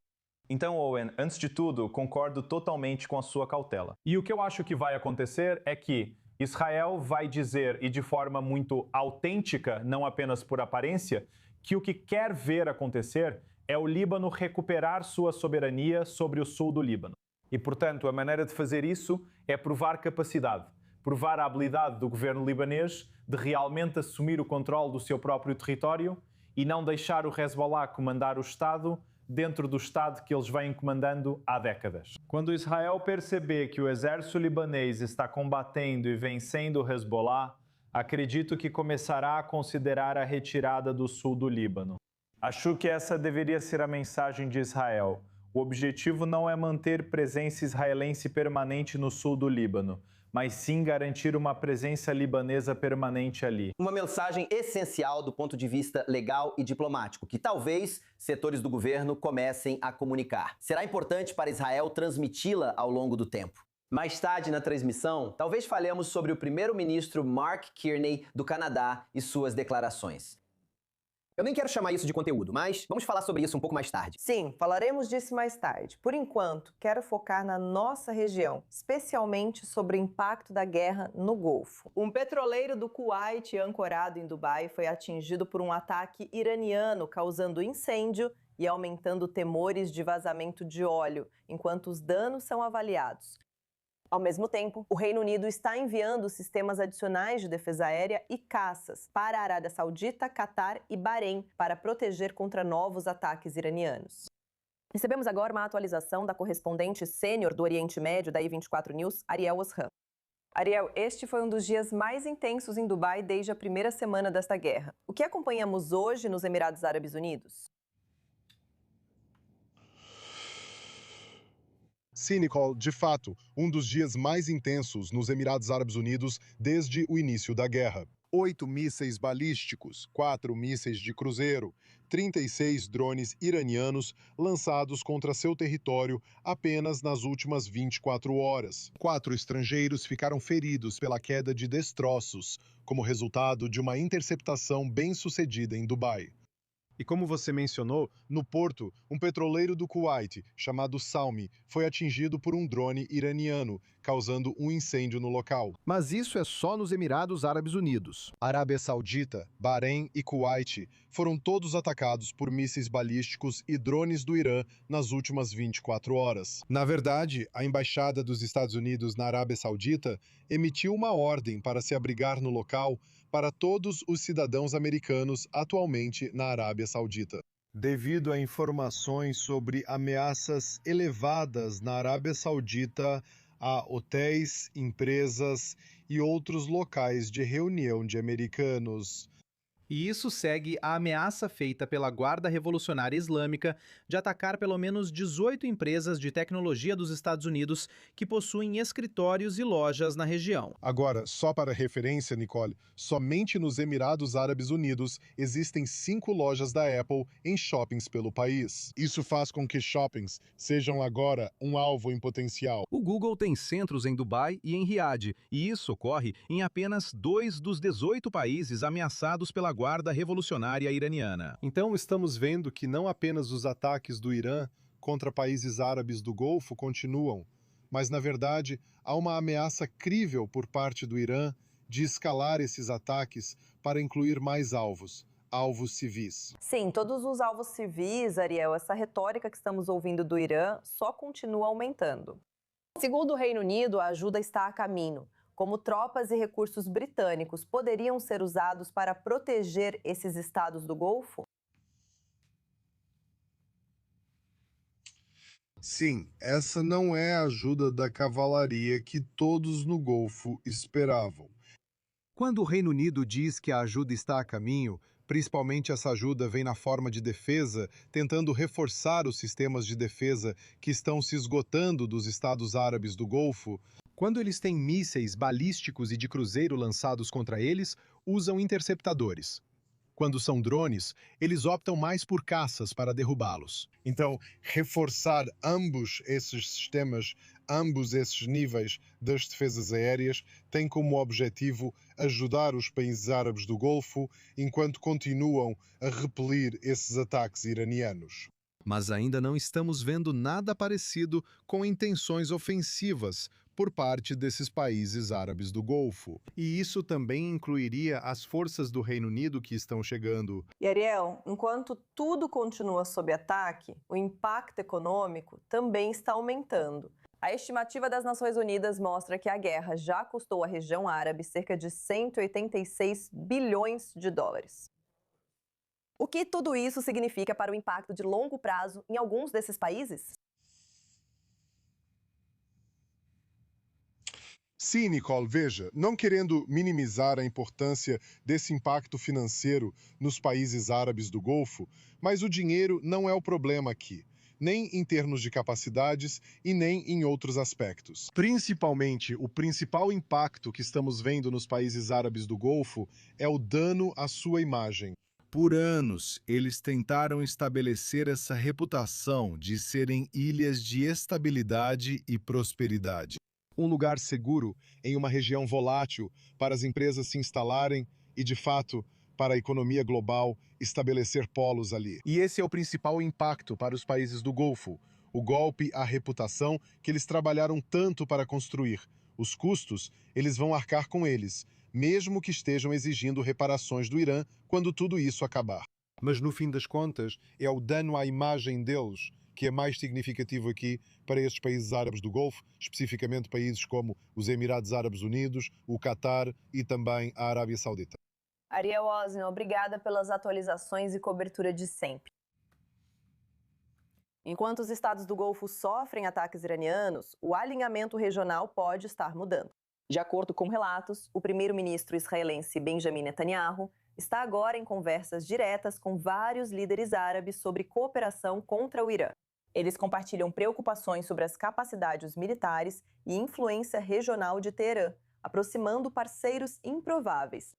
Então, Owen, antes de tudo, concordo totalmente com a sua cautela. E o que eu acho que vai acontecer é que Israel vai dizer, e de forma muito autêntica, não apenas por aparência, que o que quer ver acontecer é o Líbano recuperar sua soberania sobre o sul do Líbano. E, portanto, a maneira de fazer isso é provar capacidade, provar a habilidade do governo libanês de realmente assumir o controle do seu próprio território e não deixar o Hezbollah comandar o Estado dentro do Estado que eles vêm comandando há décadas. Quando Israel perceber que o exército libanês está combatendo e vencendo o Hezbollah, acredito que começará a considerar a retirada do sul do Líbano. Acho que essa deveria ser a mensagem de Israel. O objetivo não é manter presença israelense permanente no sul do Líbano, mas sim garantir uma presença libanesa permanente ali. Uma mensagem essencial do ponto de vista legal e diplomático, que talvez setores do governo comecem a comunicar. Será importante para Israel transmiti-la ao longo do tempo. Mais tarde na transmissão, talvez falemos sobre o primeiro-ministro Mark Carney do Canadá e suas declarações. Eu nem quero chamar isso de conteúdo, mas vamos falar sobre isso um pouco mais tarde. Sim, falaremos disso mais tarde. Por enquanto, quero focar na nossa região, especialmente sobre o impacto da guerra no Golfo. Um petroleiro do Kuwait, ancorado em Dubai, foi atingido por um ataque iraniano, causando incêndio e aumentando temores de vazamento de óleo, enquanto os danos são avaliados. Ao mesmo tempo, o Reino Unido está enviando sistemas adicionais de defesa aérea e caças para a Arábia Saudita, Catar e Bahrein para proteger contra novos ataques iranianos. Recebemos agora uma atualização da correspondente sênior do Oriente Médio da I24 News, Ariel Osram. Ariel, este foi um dos dias mais intensos em Dubai desde a primeira semana desta guerra. O que acompanhamos hoje nos Emirados Árabes Unidos? Sim, Nicole, de fato, um dos dias mais intensos nos Emirados Árabes Unidos desde o início da guerra. 8 mísseis balísticos, 4 mísseis de cruzeiro, 36 drones iranianos lançados contra seu território apenas nas últimas 24 horas. 4 estrangeiros ficaram feridos pela queda de destroços, como resultado de uma interceptação bem-sucedida em Dubai. E como você mencionou, no porto, um petroleiro do Kuwait, chamado Salmi, foi atingido por um drone iraniano, causando um incêndio no local. Mas isso é só nos Emirados Árabes Unidos. Arábia Saudita, Bahrein e Kuwait foram todos atacados por mísseis balísticos e drones do Irã nas últimas 24 horas. Na verdade, a Embaixada dos Estados Unidos na Arábia Saudita emitiu uma ordem para se abrigar no local para todos os cidadãos americanos atualmente na Arábia Saudita. Devido a informações sobre ameaças elevadas na Arábia Saudita a hotéis, empresas e outros locais de reunião de americanos. E isso segue a ameaça feita pela Guarda Revolucionária Islâmica de atacar pelo menos 18 empresas de tecnologia dos Estados Unidos que possuem escritórios e lojas na região. Agora, só para referência, Nicole, somente nos Emirados Árabes Unidos existem 5 lojas da Apple em shoppings pelo país. Isso faz com que shoppings sejam agora um alvo em potencial. O Google tem centros em Dubai e em Riad, e isso ocorre em apenas 2 dos 18 países ameaçados pela Guarda Revolucionária Iraniana. Então estamos vendo que não apenas os ataques do Irã contra países árabes do Golfo continuam, mas na verdade há uma ameaça crível por parte do Irã de escalar esses ataques para incluir mais alvos civis. Sim, todos os alvos civis, Ariel, essa retórica que estamos ouvindo do Irã só continua aumentando. Segundo o Reino Unido, a ajuda está a caminho. Como tropas e recursos britânicos poderiam ser usados para proteger esses estados do Golfo? Sim, essa não é a ajuda da cavalaria que todos no Golfo esperavam. Quando o Reino Unido diz que a ajuda está a caminho, principalmente essa ajuda vem na forma de defesa, tentando reforçar os sistemas de defesa que estão se esgotando dos estados árabes do Golfo. Quando eles têm mísseis balísticos e de cruzeiro lançados contra eles, usam interceptadores. Quando são drones, eles optam mais por caças para derrubá-los. Então, reforçar ambos esses sistemas, ambos esses níveis das defesas aéreas, tem como objetivo ajudar os países árabes do Golfo enquanto continuam a repelir esses ataques iranianos. Mas ainda não estamos vendo nada parecido com intenções ofensivas por parte desses países árabes do Golfo. E isso também incluiria as forças do Reino Unido que estão chegando. E Ariel, enquanto tudo continua sob ataque, o impacto econômico também está aumentando. A estimativa das Nações Unidas mostra que a guerra já custou à região árabe cerca de 186 bilhões de dólares. O que tudo isso significa para o impacto de longo prazo em alguns desses países? Sim, Nicole, veja, não querendo minimizar a importância desse impacto financeiro nos países árabes do Golfo, mas o dinheiro não é o problema aqui, nem em termos de capacidades e nem em outros aspectos. Principalmente, o principal impacto que estamos vendo nos países árabes do Golfo é o dano à sua imagem. Por anos, eles tentaram estabelecer essa reputação de serem ilhas de estabilidade e prosperidade. Um lugar seguro em uma região volátil para as empresas se instalarem e, de fato, para a economia global estabelecer polos ali. E esse é o principal impacto para os países do Golfo. O golpe à reputação que eles trabalharam tanto para construir. Os custos, eles vão arcar com eles, mesmo que estejam exigindo reparações do Irã quando tudo isso acabar. Mas no fim das contas, é o dano à imagem deles que é mais significativo aqui para estes países árabes do Golfo, especificamente países como os Emirados Árabes Unidos, o Catar e também a Arábia Saudita. Ariel Osman, obrigada pelas atualizações e cobertura de sempre. Enquanto os estados do Golfo sofrem ataques iranianos, o alinhamento regional pode estar mudando. De acordo com relatos, o primeiro-ministro israelense Benjamin Netanyahu está agora em conversas diretas com vários líderes árabes sobre cooperação contra o Irã. Eles compartilham preocupações sobre as capacidades militares e influência regional de Teherã, aproximando parceiros improváveis.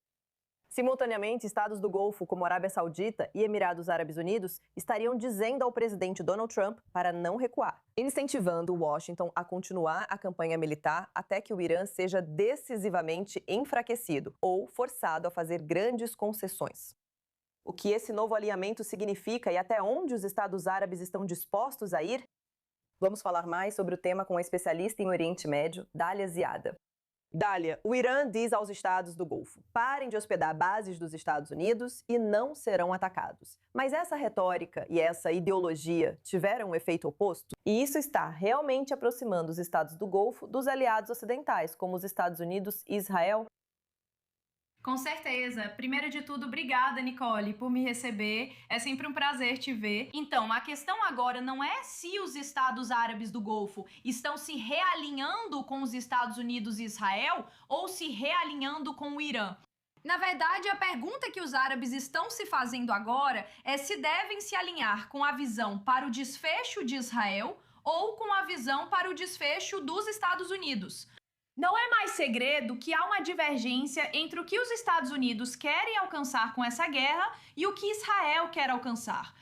Simultaneamente, estados do Golfo, como Arábia Saudita e Emirados Árabes Unidos, estariam dizendo ao presidente Donald Trump para não recuar, incentivando Washington a continuar a campanha militar até que o Irã seja decisivamente enfraquecido ou forçado a fazer grandes concessões. O que esse novo alinhamento significa e até onde os estados árabes estão dispostos a ir? Vamos falar mais sobre o tema com a especialista em Oriente Médio, Dália Ziada. Dália, o Irã diz aos estados do Golfo: parem de hospedar bases dos Estados Unidos e não serão atacados. Mas essa retórica e essa ideologia tiveram um efeito oposto? E isso está realmente aproximando os estados do Golfo dos aliados ocidentais, como os Estados Unidos e Israel? Com certeza. Primeiro de tudo, obrigada, Nicole, por me receber. É sempre um prazer te ver. Então, a questão agora não é se os estados árabes do Golfo estão se realinhando com os Estados Unidos e Israel ou se realinhando com o Irã. Na verdade, a pergunta que os árabes estão se fazendo agora é se devem se alinhar com a visão para o desfecho de Israel ou com a visão para o desfecho dos Estados Unidos. Não é mais segredo que há uma divergência entre o que os Estados Unidos querem alcançar com essa guerra e o que Israel quer alcançar.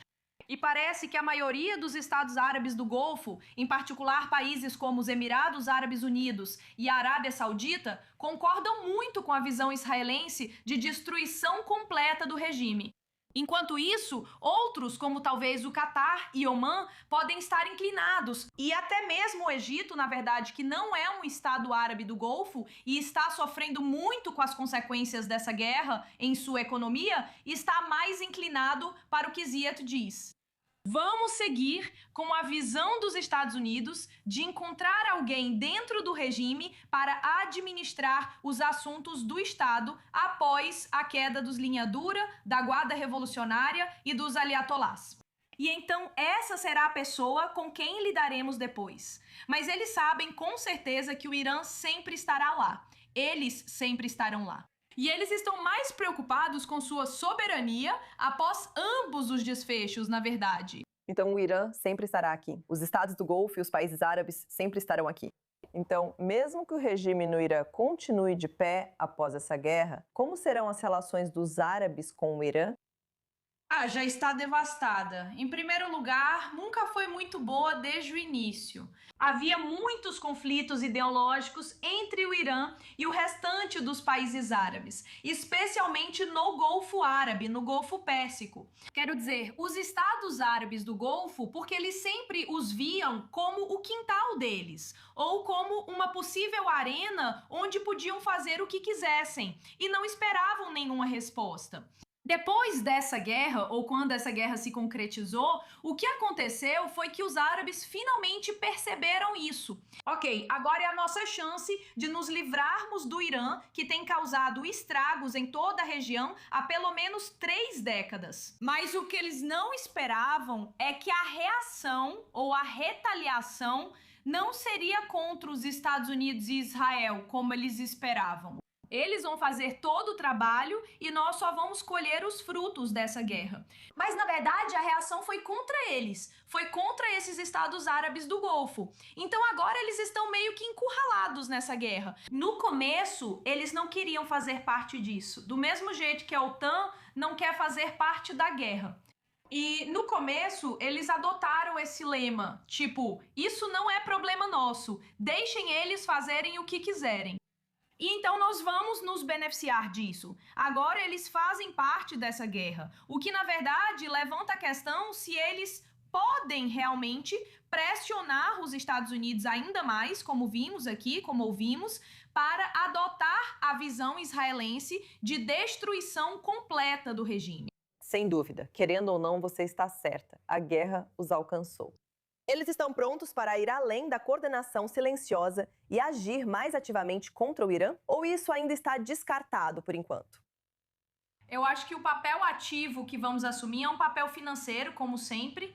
E parece que a maioria dos estados árabes do Golfo, em particular países como os Emirados Árabes Unidos e a Arábia Saudita, concordam muito com a visão israelense de destruição completa do regime. Enquanto isso, outros, como talvez o Catar e Omã, podem estar inclinados, e até mesmo o Egito, na verdade, que não é um estado árabe do Golfo e está sofrendo muito com as consequências dessa guerra em sua economia, está mais inclinado para o que Ziad diz. Vamos seguir com a visão dos Estados Unidos de encontrar alguém dentro do regime para administrar os assuntos do Estado após a queda dos linha dura, da Guarda Revolucionária e dos ayatolás. E então essa será a pessoa com quem lidaremos depois. Mas eles sabem com certeza que o Irã sempre estará lá. Eles sempre estarão lá. E eles estão mais preocupados com sua soberania após ambos os desfechos, na verdade. Então o Irã sempre estará aqui. Os estados do Golfo e os países árabes sempre estarão aqui. Então, mesmo que o regime no Irã continue de pé após essa guerra, como serão as relações dos árabes com o Irã? Já está devastada. Em primeiro lugar, nunca foi muito boa desde o início. Havia muitos conflitos ideológicos entre o Irã e o restante dos países árabes, especialmente no Golfo Árabe, no Golfo Pérsico. Quero dizer, os estados árabes do Golfo, porque eles sempre os viam como o quintal deles, ou como uma possível arena onde podiam fazer o que quisessem, e não esperavam nenhuma resposta. Depois dessa guerra, ou quando essa guerra se concretizou, o que aconteceu foi que os árabes finalmente perceberam isso. Ok, agora é a nossa chance de nos livrarmos do Irã, que tem causado estragos em toda a região há pelo menos 3 décadas. Mas o que eles não esperavam é que a reação ou a retaliação não seria contra os Estados Unidos e Israel, como eles esperavam. Eles vão fazer todo o trabalho e nós só vamos colher os frutos dessa guerra. Mas, na verdade, a reação foi contra eles. Foi contra esses estados árabes do Golfo. Então, agora eles estão meio que encurralados nessa guerra. No começo, eles não queriam fazer parte disso. Do mesmo jeito que a OTAN não quer fazer parte da guerra. E no começo, eles adotaram esse lema, tipo, isso não é problema nosso, deixem eles fazerem o que quiserem. E então nós vamos nos beneficiar disso. Agora eles fazem parte dessa guerra, o que na verdade levanta a questão se eles podem realmente pressionar os Estados Unidos ainda mais, como vimos aqui, como ouvimos, para adotar a visão israelense de destruição completa do regime. Sem dúvida, querendo ou não, você está certa. A guerra os alcançou. Eles estão prontos para ir além da coordenação silenciosa e agir mais ativamente contra o Irã? Ou isso ainda está descartado por enquanto? Eu acho que o papel ativo que vamos assumir é um papel financeiro, como sempre.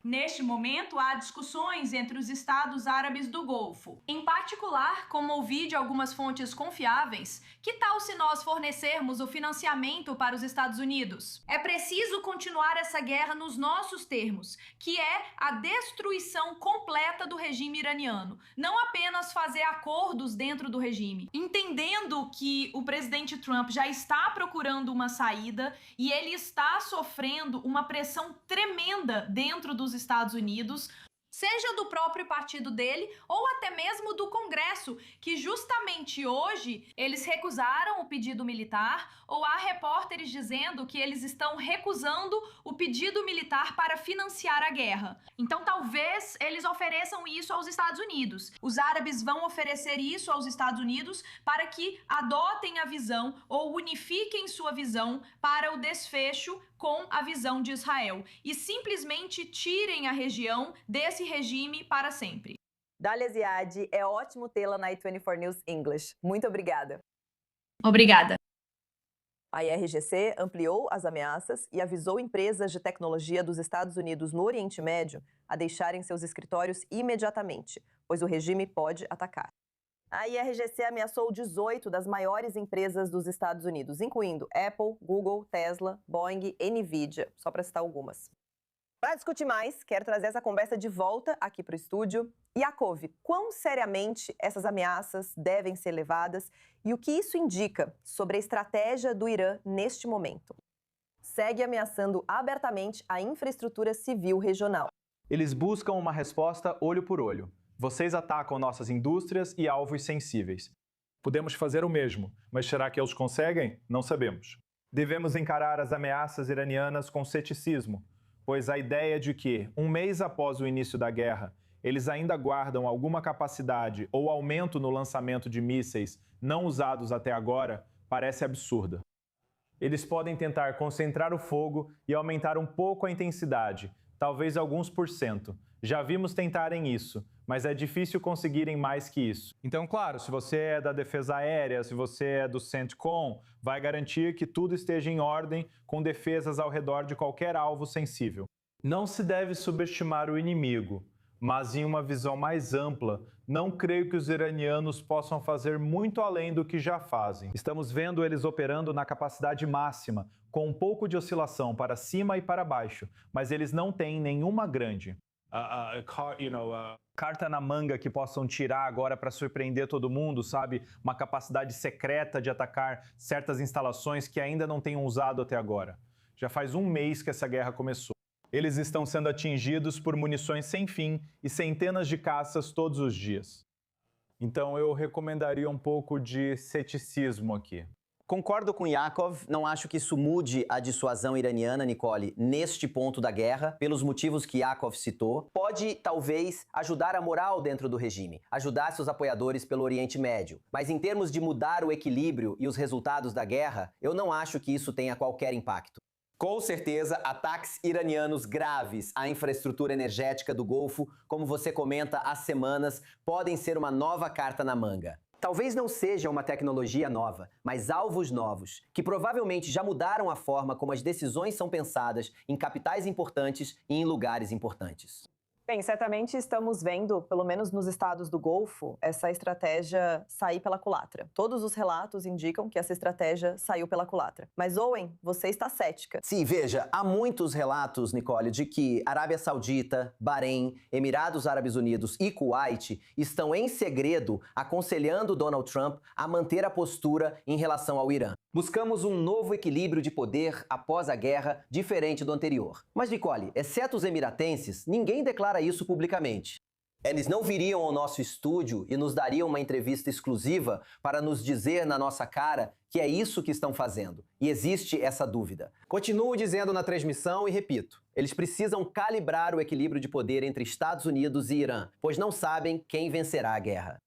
Neste momento, há discussões entre os Estados Árabes do Golfo. Em particular, como ouvi de algumas fontes confiáveis, que tal se nós fornecermos o financiamento para os Estados Unidos? É preciso continuar essa guerra nos nossos termos, que é a destruição completa do regime iraniano. Não apenas fazer acordos dentro do regime. Entendendo que o presidente Trump já está procurando uma saída e ele está sofrendo uma pressão tremenda dentro dos Estados Unidos, seja do próprio partido dele ou até mesmo do Congresso, que justamente hoje eles recusaram o pedido militar, ou há repórteres dizendo que eles estão recusando o pedido militar para financiar a guerra. Então talvez eles ofereçam isso aos Estados Unidos. Os árabes vão oferecer isso aos Estados Unidos para que adotem a visão ou unifiquem sua visão para o desfecho com a visão de Israel e simplesmente tirem a região desse regime para sempre. Dália Ziad, é ótimo tê-la na i24 News English. Muito obrigada. Obrigada. A IRGC ampliou as ameaças e avisou empresas de tecnologia dos Estados Unidos no Oriente Médio a deixarem seus escritórios imediatamente, pois o regime pode atacar. A IRGC ameaçou 18 das maiores empresas dos Estados Unidos, incluindo Apple, Google, Tesla, Boeing, Nvidia, só para citar algumas. Para discutir mais, quero trazer essa conversa de volta aqui para o estúdio. Yaakov, quão seriamente essas ameaças devem ser levadas e o que isso indica sobre a estratégia do Irã neste momento? Segue ameaçando abertamente a infraestrutura civil regional. Eles buscam uma resposta olho por olho. Vocês atacam nossas indústrias e alvos sensíveis. Podemos fazer o mesmo, mas será que eles conseguem? Não sabemos. Devemos encarar as ameaças iranianas com ceticismo, pois a ideia de que, um mês após o início da guerra, eles ainda guardam alguma capacidade ou aumento no lançamento de mísseis não usados até agora parece absurda. Eles podem tentar concentrar o fogo e aumentar um pouco a intensidade, talvez alguns %. Já vimos tentarem isso, mas é difícil conseguirem mais que isso. Então, claro, se você é da defesa aérea, se você é do CENTCOM, vai garantir que tudo esteja em ordem com defesas ao redor de qualquer alvo sensível. Não se deve subestimar o inimigo, mas em uma visão mais ampla, não creio que os iranianos possam fazer muito além do que já fazem. Estamos vendo eles operando na capacidade máxima, com um pouco de oscilação para cima e para baixo, mas eles não têm nenhuma grande. Carta na manga que possam tirar agora para surpreender todo mundo, sabe? Uma capacidade secreta de atacar certas instalações que ainda não tenham usado até agora. Já faz um mês que essa guerra começou. Eles estão sendo atingidos por munições sem fim e centenas de caças todos os dias. Então eu recomendaria um pouco de ceticismo aqui. Concordo com Yaakov, não acho que isso mude a dissuasão iraniana, Nicole, neste ponto da guerra, pelos motivos que Yaakov citou. Pode, talvez, ajudar a moral dentro do regime, ajudar seus apoiadores pelo Oriente Médio. Mas em termos de mudar o equilíbrio e os resultados da guerra, eu não acho que isso tenha qualquer impacto. Com certeza, ataques iranianos graves à infraestrutura energética do Golfo, como você comenta há semanas, podem ser uma nova carta na manga. Talvez não seja uma tecnologia nova, mas alvos novos, que provavelmente já mudaram a forma como as decisões são pensadas em capitais importantes e em lugares importantes. Bem, certamente estamos vendo, pelo menos nos estados do Golfo, essa estratégia sair pela culatra. Todos os relatos indicam que essa estratégia saiu pela culatra. Mas, Owen, você está cética. Sim, veja, há muitos relatos, Nicole, de que Arábia Saudita, Bahrein, Emirados Árabes Unidos e Kuwait estão em segredo aconselhando Donald Trump a manter a postura em relação ao Irã. Buscamos um novo equilíbrio de poder após a guerra, diferente do anterior. Mas, Nicole, exceto os emiratenses, ninguém declara isso publicamente. Eles não viriam ao nosso estúdio e nos dariam uma entrevista exclusiva para nos dizer na nossa cara que é isso que estão fazendo. E existe essa dúvida. Continuo dizendo na transmissão e repito, eles precisam calibrar o equilíbrio de poder entre Estados Unidos e Irã, pois não sabem quem vencerá a guerra.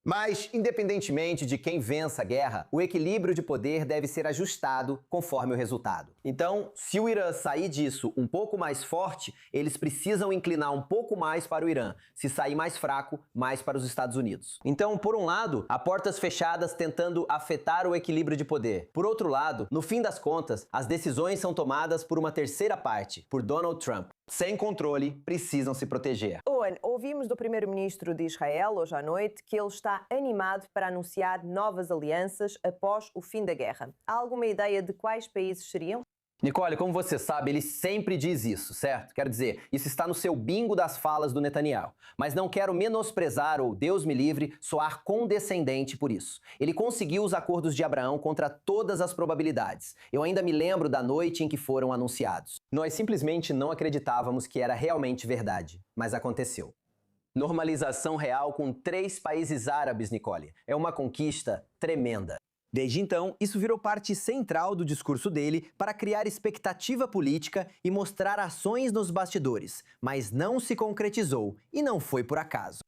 Mas, independentemente de quem vença a guerra, o equilíbrio de poder deve ser ajustado conforme o resultado. Então, se o Irã sair disso um pouco mais forte, eles precisam inclinar um pouco mais para o Irã. Se sair mais fraco, mais para os Estados Unidos. Então, por um lado, há portas fechadas tentando afetar o equilíbrio de poder. Por outro lado, no fim das contas, as decisões são tomadas por uma terceira parte, por Donald Trump. Sem controle, precisam se proteger. Owen, ouvimos do primeiro-ministro de Israel hoje à noite que ele está animado para anunciar novas alianças após o fim da guerra. Há alguma ideia de quais países seriam? Nicole, como você sabe, ele sempre diz isso, certo? Quero dizer, isso está no seu bingo das falas do Netanyahu. Mas não quero menosprezar ou, Deus me livre, soar condescendente por isso. Ele conseguiu os acordos de Abraão contra todas as probabilidades. Eu ainda me lembro da noite em que foram anunciados. Nós simplesmente não acreditávamos que era realmente verdade, mas aconteceu. Normalização real com 3 países árabes, Nicole. É uma conquista tremenda. Desde então, isso virou parte central do discurso dele para criar expectativa política e mostrar ações nos bastidores, mas não se concretizou e não foi por acaso.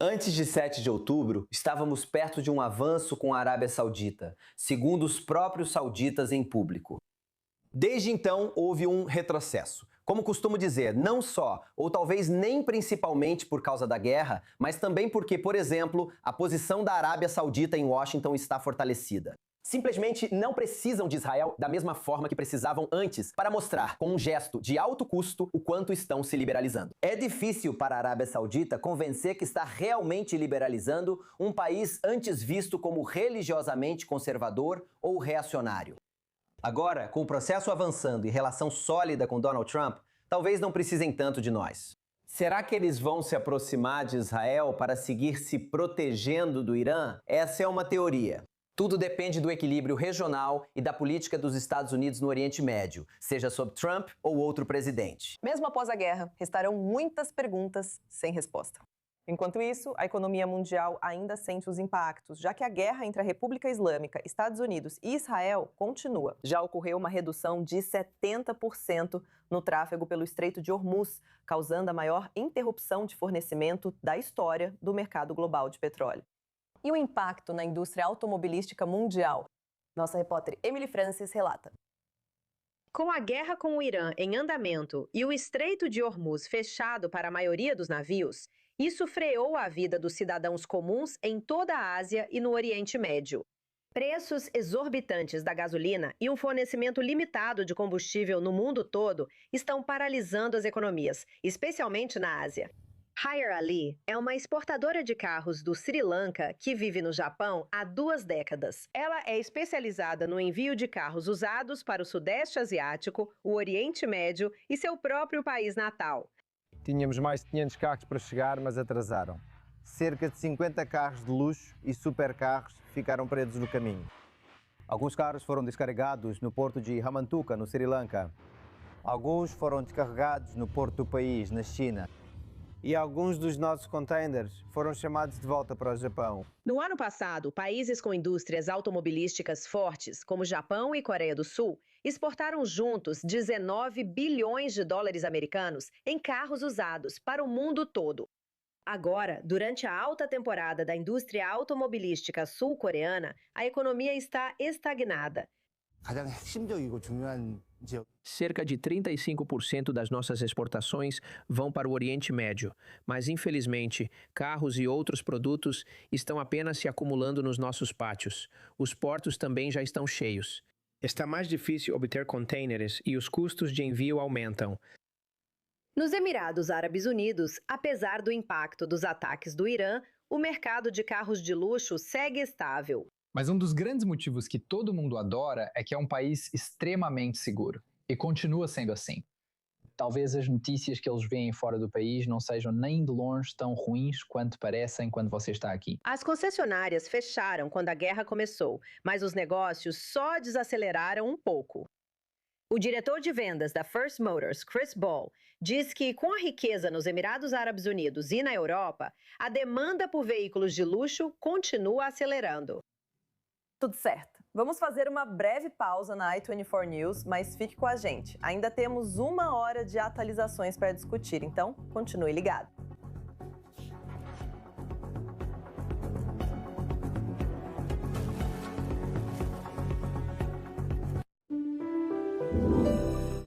Antes de 7 de outubro, estávamos perto de um avanço com a Arábia Saudita, segundo os próprios sauditas em público. Desde então, houve um retrocesso. Como costumo dizer, não só, ou talvez nem principalmente por causa da guerra, mas também porque, por exemplo, a posição da Arábia Saudita em Washington está fortalecida. Simplesmente não precisam de Israel da mesma forma que precisavam antes para mostrar, com um gesto de alto custo, o quanto estão se liberalizando. É difícil para a Arábia Saudita convencer que está realmente liberalizando um país antes visto como religiosamente conservador ou reacionário. Agora, com o processo avançando e relação sólida com Donald Trump, talvez não precisem tanto de nós. Será que eles vão se aproximar de Israel para seguir se protegendo do Irã? Essa é uma teoria. Tudo depende do equilíbrio regional e da política dos Estados Unidos no Oriente Médio, seja sob Trump ou outro presidente. Mesmo após a guerra, restarão muitas perguntas sem resposta. Enquanto isso, a economia mundial ainda sente os impactos, já que a guerra entre a República Islâmica, Estados Unidos e Israel continua. Já ocorreu uma redução de 70% no tráfego pelo Estreito de Hormuz, causando a maior interrupção de fornecimento da história do mercado global de petróleo. E o impacto na indústria automobilística mundial? Nossa repórter Emily Francis relata. Com a guerra com o Irã em andamento e o Estreito de Hormuz fechado para a maioria dos navios, isso freou a vida dos cidadãos comuns em toda a Ásia e no Oriente Médio. Preços exorbitantes da gasolina e um fornecimento limitado de combustível no mundo todo estão paralisando as economias, especialmente na Ásia. Haier Ali é uma exportadora de carros do Sri Lanka que vive no Japão há 2 décadas. Ela é especializada no envio de carros usados para o Sudeste Asiático, o Oriente Médio e seu próprio país natal. Tínhamos mais de 500 carros para chegar, mas atrasaram. Cerca de 50 carros de luxo e supercarros ficaram presos no caminho. Alguns carros foram descarregados no porto de Hamantuka, no Sri Lanka. Alguns foram descarregados no porto do país, na China. E alguns dos nossos containers foram chamados de volta para o Japão. No ano passado, países com indústrias automobilísticas fortes, como Japão e Coreia do Sul, exportaram juntos 19 bilhões de dólares americanos em carros usados para o mundo todo. Agora, durante a alta temporada da indústria automobilística sul-coreana, a economia está estagnada. Cerca de 35% das nossas exportações vão para o Oriente Médio, mas infelizmente, carros e outros produtos estão apenas se acumulando nos nossos pátios. Os portos também já estão cheios. Está mais difícil obter contêineres e os custos de envio aumentam. Nos Emirados Árabes Unidos, apesar do impacto dos ataques do Irã, o mercado de carros de luxo segue estável. Mas um dos grandes motivos que todo mundo adora é que é um país extremamente seguro. E continua sendo assim. Talvez as notícias que eles veem fora do país não sejam nem de longe tão ruins quanto parecem quando você está aqui. As concessionárias fecharam quando a guerra começou, mas os negócios só desaceleraram um pouco. O diretor de vendas da First Motors, Chris Ball, diz que com a riqueza nos Emirados Árabes Unidos e na Europa, a demanda por veículos de luxo continua acelerando. Tudo certo. Vamos fazer uma breve pausa na i24 News, mas fique com a gente. Ainda temos 1 hora de atualizações para discutir, então continue ligado.